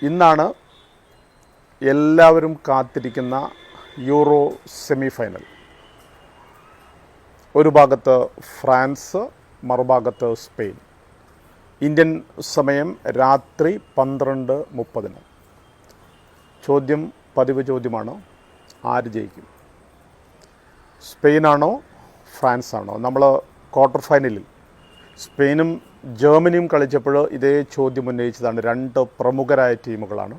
ഇന്നാണ് എല്ലാവരും കാത്തിരിക്കുന്ന യൂറോ സെമി ഫൈനൽ. ഒരു ഭാഗത്ത് ഫ്രാൻസ്, മറുഭാഗത്ത് സ്പെയിൻ. ഇന്ത്യൻ സമയം രാത്രി 12:30. ചോദ്യം പതിവ് ചോദ്യമാണ്, ആര് ജയിക്കും? സ്പെയിനാണോ ഫ്രാൻസാണോ? നമ്മൾ ക്വാർട്ടർ ഫൈനലിൽ സ്പെയിനും ജർമ്മനിയും കളിച്ചപ്പോൾ ഇതേ ചോദ്യം ഉന്നയിച്ചതാണ്. രണ്ട് പ്രമുഖരായ ടീമുകളാണ്.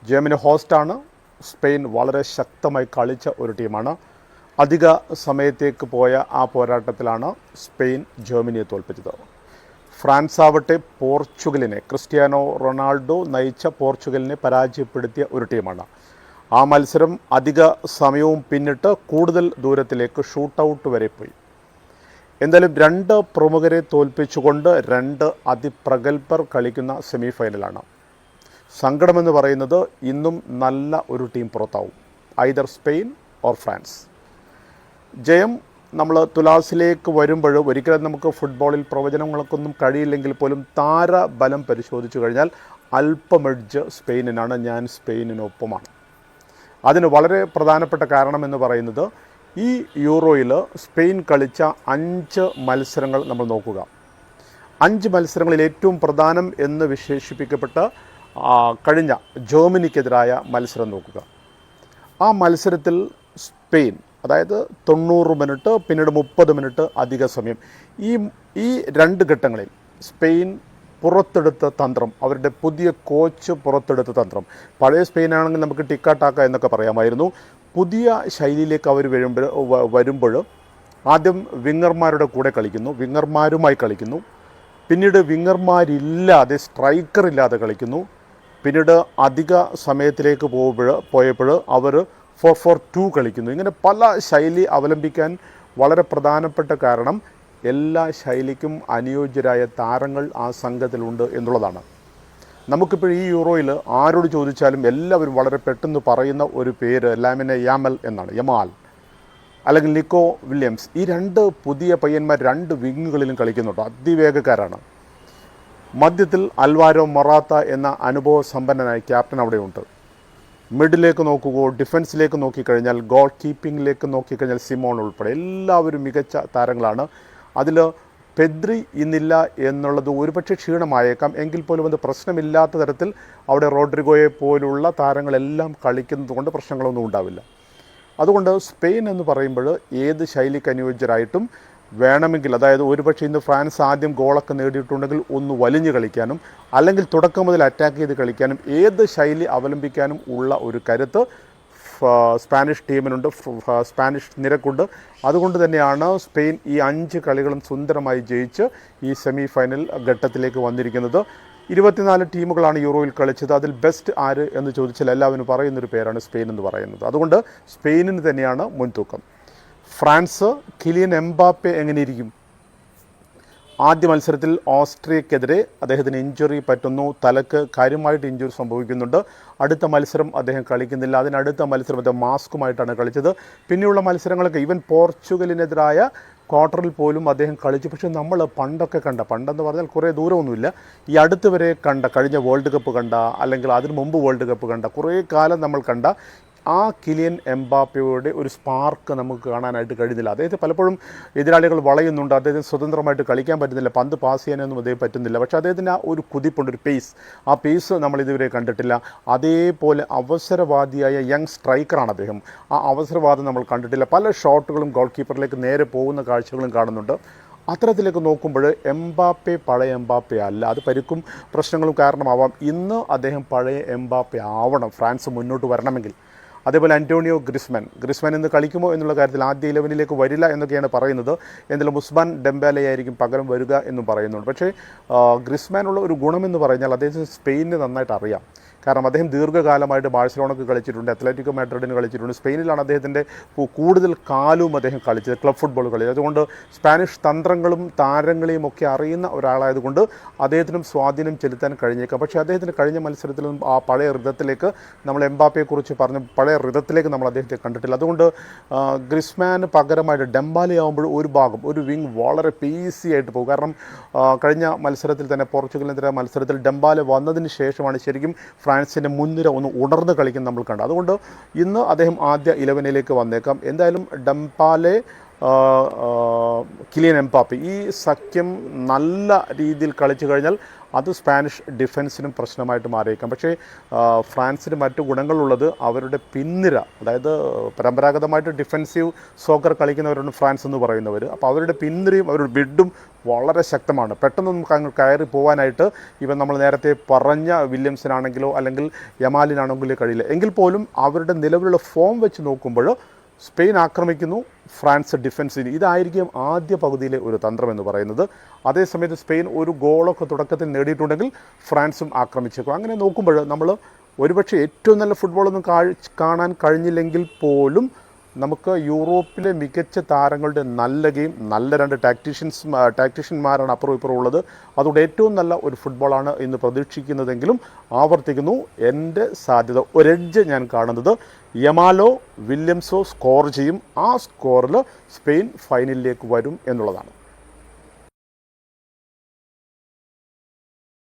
ജർമ്മനി ഹോസ്റ്റാണ്, സ്പെയിൻ വളരെ ശക്തമായി കളിച്ച ഒരു ടീമാണ്. അധിക സമയത്തേക്ക് പോയ ആ പോരാട്ടത്തിലാണ് സ്പെയിൻ ജർമ്മനിയെ തോൽപ്പിച്ചത്. ഫ്രാൻസ് ആവട്ടെ പോർച്ചുഗലിനെ, ക്രിസ്ത്യാനോ റൊണാൾഡോ നയിച്ച പോർച്ചുഗലിനെ പരാജയപ്പെടുത്തിയ ഒരു ടീമാണ്. ആ മത്സരം അധിക സമയവും പിന്നിട്ട് കൂടുതൽ ദൂരത്തിലേക്ക് ഷൂട്ടൗട്ട് വരെ പോയി. എന്തായാലും രണ്ട് പ്രമുഖരെ തോൽപ്പിച്ചുകൊണ്ട് രണ്ട് അതിപ്രഗത്ഭർ കളിക്കുന്ന സെമി ഫൈനലാണ്. സങ്കടമെന്ന് പറയുന്നത് ഇന്നും നല്ല ഒരു ടീം പുറത്താവും, ഐദർ സ്പെയിൻ ഓർ ഫ്രാൻസ്. ജയം നമ്മൾ തുലാസിലേക്ക് വരുമ്പോൾ ഒരിക്കലും നമുക്ക് ഫുട്ബോളിൽ പ്രവചനങ്ങൾക്കൊന്നും കഴിയില്ലെങ്കിൽ പോലും താരബലം പരിശോധിച്ചു കഴിഞ്ഞാൽ അല്പം എഡ്ജ് സ്പെയിനിനാണ്. ഞാൻ സ്പെയിനിനൊപ്പമാണ്. അതിന് വളരെ പ്രധാനപ്പെട്ട കാരണമെന്ന് പറയുന്നത് ഈ യൂറോയിൽ സ്പെയിൻ കളിച്ച 5 മത്സരങ്ങൾ നമ്മൾ നോക്കുക. 5 മത്സരങ്ങളിൽ ഏറ്റവും പ്രധാനം എന്ന് വിശേഷിപ്പിക്കപ്പെട്ട കഴിഞ്ഞ ജർമ്മനിക്കെതിരായ മത്സരം നോക്കുക. ആ മത്സരത്തിൽ സ്പെയിൻ, അതായത് 90 മിനിറ്റ് പിന്നീട് 30 മിനിറ്റ് അധിക സമയം, ഈ 2 ഘട്ടങ്ങളിൽ സ്പെയിൻ പുറത്തെടുത്ത തന്ത്രം, അവരുടെ പുതിയ കോച്ച് പുറത്തെടുത്ത തന്ത്രം. പഴയ സ്പെയിനാണെങ്കിൽ നമുക്ക് ടിക്കാട്ടാക്ക എന്നൊക്കെ പറയാമായിരുന്നു. പുതിയ ശൈലിയിലേക്ക് അവർ വരുമ്പോൾ ആദ്യം വിങ്ങർമാരുടെ കൂടെ കളിക്കുന്നു, വിങ്ങർമാരുമായി കളിക്കുന്നു. പിന്നീട് വിങ്ങർമാരില്ലാതെ, സ്ട്രൈക്കറില്ലാതെ കളിക്കുന്നു. പിന്നീട് അധിക സമയത്തിലേക്ക് പോയപ്പോൾ അവർ 4-4-2 കളിക്കുന്നു. ഇങ്ങനെ പല ശൈലി അവലംബിക്കാൻ വളരെ പ്രധാനപ്പെട്ട കാരണം എല്ലാ ശൈലിക്കും അനുയോജ്യരായ താരങ്ങൾ ആ സംഘത്തിലുണ്ട് എന്നുള്ളതാണ്. നമുക്കിപ്പോൾ ഈ യൂറോയിൽ ആരോട് ചോദിച്ചാലും എല്ലാവരും വളരെ പെട്ടെന്ന് പറയുന്ന ഒരു പേര് ലാമിനെ യാമൽ എന്നാണ്, യമാൽ അല്ലെങ്കിൽ നിക്കോ വില്യംസ്. ഈ 2 പുതിയ പയ്യന്മാർ 2 വിങ്ങുകളിലും കളിക്കുന്നുണ്ട്, അതിവേഗക്കാരാണ്. മധ്യത്തിൽ അൽവാരോ മൊറാത്ത എന്ന അനുഭവ സമ്പന്നനായ ക്യാപ്റ്റൻ അവിടെയുണ്ട്. മിഡിലേക്ക് നോക്കുകയോ ഡിഫൻസിലേക്ക് നോക്കിക്കഴിഞ്ഞാൽ, ഗോൾ കീപ്പിങ്ങിലേക്ക് നോക്കിക്കഴിഞ്ഞാൽ സിമോൺ ഉൾപ്പെടെ എല്ലാവരും മികച്ച താരങ്ങളാണ്. അതിൽ പെദ്രി ഇന്നില്ല എന്നുള്ളത് ഒരുപക്ഷെ ക്ഷീണമായേക്കാം, എങ്കിൽ പോലും അത് പ്രശ്നമില്ലാത്ത തരത്തിൽ അവിടെ റോഡ്രിഗോയെ പോലുള്ള താരങ്ങളെല്ലാം കളിക്കുന്നത് കൊണ്ട് പ്രശ്നങ്ങളൊന്നും ഉണ്ടാവില്ല. അതുകൊണ്ട് സ്പെയിൻ എന്ന് പറയുമ്പോൾ ഏത് ശൈലിക്ക് അനുയോജ്യരായിട്ടും വേണമെങ്കിൽ, അതായത് ഒരുപക്ഷെ ഇന്ന് ഫ്രാൻസ് ആദ്യം ഗോളൊക്കെ നേടിയിട്ടുണ്ടെങ്കിൽ ഒന്ന് വലിഞ്ഞു കളിക്കാനും അല്ലെങ്കിൽ തുടക്കം മുതൽ അറ്റാക്ക് ചെയ്ത് കളിക്കാനും ഏത് ശൈലി അവലംബിക്കാനും ഉള്ള ഒരു കരുത്ത് സ്പാനിഷ് ടീമിനുണ്ട്, സ്പാനിഷ് നിരക്കുണ്ട്. അതുകൊണ്ട് തന്നെയാണ് സ്പെയിൻ ഈ 5 കളികളും സുന്ദരമായി ജയിച്ച് ഈ സെമി ഫൈനൽ ഘട്ടത്തിലേക്ക് വന്നിരിക്കുന്നത്. 24 ടീമുകളാണ് യൂറോയിൽ കളിച്ചത്. അതിൽ ബെസ്റ്റ് ആര് എന്ന് ചോദിച്ചാൽ എല്ലാവരും പറയുന്നൊരു പേരാണ് സ്പെയിൻ എന്ന് പറയുന്നത്. അതുകൊണ്ട് സ്പെയിനിന് തന്നെയാണ് മുൻതൂക്കം. ഫ്രാൻസ്, കിലിയൻ എംബാപ്പെ എങ്ങനെയിരിക്കും? ആദ്യ മത്സരത്തിൽ ഓസ്ട്രിയക്കെതിരെ അദ്ദേഹത്തിന് ഇഞ്ചുറി പറ്റുന്നു, തലക്ക് കാര്യമായിട്ട് ഇഞ്ചുറി സംഭവിക്കുന്നുണ്ട്. അടുത്ത മത്സരം അദ്ദേഹം കളിക്കുന്നില്ല. അതിനടുത്ത മത്സരം അദ്ദേഹം മാസ്കുമായിട്ടാണ് കളിച്ചത്. പിന്നെയുള്ള മത്സരങ്ങളൊക്കെ ഈവൻ പോർച്ചുഗലിനെതിരായ ക്വാർട്ടറിൽ പോലും അദ്ദേഹം കളിച്ചു. പക്ഷേ നമ്മൾ പണ്ടെന്ന് പറഞ്ഞാൽ കുറേ ദൂരമൊന്നുമില്ല, ഈ അടുത്ത് വരെ കണ്ട, കഴിഞ്ഞ വേൾഡ് കപ്പ് കണ്ട, അല്ലെങ്കിൽ അതിനു മുമ്പ് വേൾഡ് കപ്പ് കണ്ട, കുറേ കാലം നമ്മൾ കണ്ട ആ കിലിയൻ എംബാപ്പയുടെ ഒരു സ്പാർക്ക് നമുക്ക് കാണാനായിട്ട് കഴിയുന്നില്ല. അദ്ദേഹത്തെ പലപ്പോഴും എതിരാളികൾ വളയുന്നുണ്ട്, അദ്ദേഹത്തിന് സ്വതന്ത്രമായിട്ട് കളിക്കാൻ പറ്റുന്നില്ല, പന്ത് പാസ് ചെയ്യാനൊന്നും അദ്ദേഹം പറ്റുന്നില്ല. പക്ഷേ അദ്ദേഹത്തിന് ആ ഒരു കുതിപ്പുണ്ട്, ഒരു പേസ്, ആ പേസ് നമ്മൾ ഇതുവരെ കണ്ടിട്ടില്ല. അതേപോലെ അവസരവാദിയായ യങ് സ്ട്രൈക്കറാണ് അദ്ദേഹം. ആ അവസരവാദം നമ്മൾ കണ്ടിട്ടില്ല. പല ഷോട്ടുകളും ഗോൾ കീപ്പറിലേക്ക് നേരെ പോകുന്ന കാഴ്ചകളും കാണുന്നുണ്ട്. അത്തരത്തിലേക്ക് നോക്കുമ്പോൾ എംബാപ്പെ പഴയ എംബാപ്പെ അല്ല. അത് പരിക്കും പ്രശ്നങ്ങളും കാരണമാവാം. ഇന്ന് അദ്ദേഹം പഴയ എംബാപ്പെ ആവണം ഫ്രാൻസ് മുന്നോട്ട് വരണമെങ്കിൽ. അതേപോലെ അന്റോണിയോ ഗ്രിസ്മാൻ ഇന്ന് കളിക്കുമോ എന്നുള്ള കാര്യത്തിൽ ആദ്യ 11-ലേക്ക് വരില്ല എന്നൊക്കെയാണ് പറയുന്നത്. എന്തായാലും ഉസ്മാൻ ഡെംബാലയായിരിക്കും പകരം വരിക എന്നും പറയുന്നുണ്ട്. പക്ഷേ ഗ്രിസ്മാനുള്ള ഒരു ഗുണമെന്ന് പറഞ്ഞാൽ അദ്ദേഹത്തിന് സ്പെയിനിന് നന്നായിട്ട് അറിയാം. കാരണം അദ്ദേഹം ദീർഘകാലമായിട്ട് ബാഴ്സലോണക്ക് കളിച്ചിട്ടുണ്ട്, അത്ലറ്റിക്കോ മാഡ്രിഡിന് കളിച്ചിട്ടുണ്ട്. സ്പെയിനിലാണ് അദ്ദേഹത്തിൻ്റെ കൂടുതൽ കാലവും അദ്ദേഹം കളിച്ചത്, ക്ലബ് ഫുട്ബോൾ കളിച്ചത്. അതുകൊണ്ട് സ്പാനിഷ് തന്ത്രങ്ങളും താരങ്ങളെയും ഒക്കെ അറിയുന്ന ഒരാളായതുകൊണ്ട് അദ്ദേഹത്തിനും സ്വാധീനം ചെലുത്താൻ കഴിഞ്ഞേക്കാം. പക്ഷേ അദ്ദേഹത്തിന് കഴിഞ്ഞ മത്സരത്തിലും ആ പഴയ റിതത്തിലേക്ക്, നമ്മൾ എംബാപ്പയെക്കുറിച്ച് പറഞ്ഞ പഴയ റിതത്തിലേക്ക് നമ്മൾ അദ്ദേഹത്തെ കണ്ടിട്ടില്ല. അതുകൊണ്ട് ഗ്രിസ്മാന് പകരമായിട്ട് ഡെംബാലെ ആകുമ്പോൾ ഒരു ഭാഗം, ഒരു വിങ് വളരെ പേസി ആയിട്ട് പോകും. കാരണം കഴിഞ്ഞ മത്സരത്തിൽ തന്നെ പോർച്ചുഗലിനെതിരെ മത്സരത്തിൽ ഡെംബാലെ വന്നതിന് ശേഷമാണ് ശരിക്കും ഫ്രാൻസിൻ്റെ മുൻനിര ഒന്ന് ഉണർന്ന് കളിക്കുന്നത് നമ്മൾ കണ്ടത്. അതുകൊണ്ട് ഇന്ന് അദ്ദേഹം ആദ്യ 11-ലേക്ക് വന്നേക്കാം. എന്തായാലും ഡെംബാലെ, കിലിയൻ എംബാപ്പെ ഈ സഖ്യം നല്ല രീതിയിൽ കളിച്ചു കഴിഞ്ഞാൽ അത് സ്പാനിഷ് ഡിഫൻസിനും പ്രശ്നമായിട്ട് മാറിയേക്കാം. പക്ഷേ ഫ്രാൻസിന് മറ്റു ഗുണങ്ങളുള്ളത് അവരുടെ പിൻനിര, അതായത് പരമ്പരാഗതമായിട്ട് ഡിഫൻസീവ് സോക്കർ കളിക്കുന്നവരാണ് ഫ്രാൻസ് എന്ന് പറയുന്നവർ. അപ്പോൾ അവരുടെ പിൻനിരയും അവരുടെ ബിഡും വളരെ ശക്തമാണ്. പെട്ടെന്നൊന്നും കയറി പോകാനായിട്ട് ഇവൻ നമ്മൾ നേരത്തെ പറഞ്ഞ വില്യംസിനാണെങ്കിലോ അല്ലെങ്കിൽ യമാലിനാണെങ്കിലോ കഴിയില്ല. എങ്കിൽ പോലും അവരുടെ നിലവിലുള്ള ഫോം വെച്ച് നോക്കുമ്പോൾ സ്പെയിൻ ആക്രമിക്കുന്നു, ഫ്രാൻസ് ഡിഫൻസിന്. ഇതായിരിക്കും ആദ്യ പകുതിയിലെ ഒരു തന്ത്രം എന്ന് പറയുന്നത്. അതേസമയത്ത് സ്പെയിൻ ഒരു ഗോളൊക്കെ തുടക്കത്തിൽ നേടിയിട്ടുണ്ടെങ്കിൽ ഫ്രാൻസും ആക്രമിച്ചേക്കും. അങ്ങനെ നോക്കുമ്പോൾ നമ്മൾ ഒരുപക്ഷെ ഏറ്റവും നല്ല ഫുട്ബോളൊന്നും കാണാൻ കഴിഞ്ഞില്ലെങ്കിൽ പോലും നമുക്ക് യൂറോപ്പിലെ മികച്ച താരങ്ങളുടെ നല്ല ഗെയിം, നല്ല രണ്ട് ടാക്ടീഷ്യന്മാരാണ് അപ്പുറം ഇപ്പുറം ഉള്ളത്. അതുകൊണ്ട് ഏറ്റവും നല്ല ഒരു ഫുട്ബോളാണ് ഇന്ന് പ്രതീക്ഷിക്കുന്നതെങ്കിലും ആവർത്തിക്കുന്നു, എൻ്റെ സാധ്യത ഒരെഡ്ജ് ഞാൻ കാണുന്നത് യമാലോ വില്യംസോ സ്കോർ ചെയ്യും. ആ സ്കോറിൽ സ്പെയിൻ ഫൈനലിലേക്ക് വരും എന്നുള്ളതാണ്.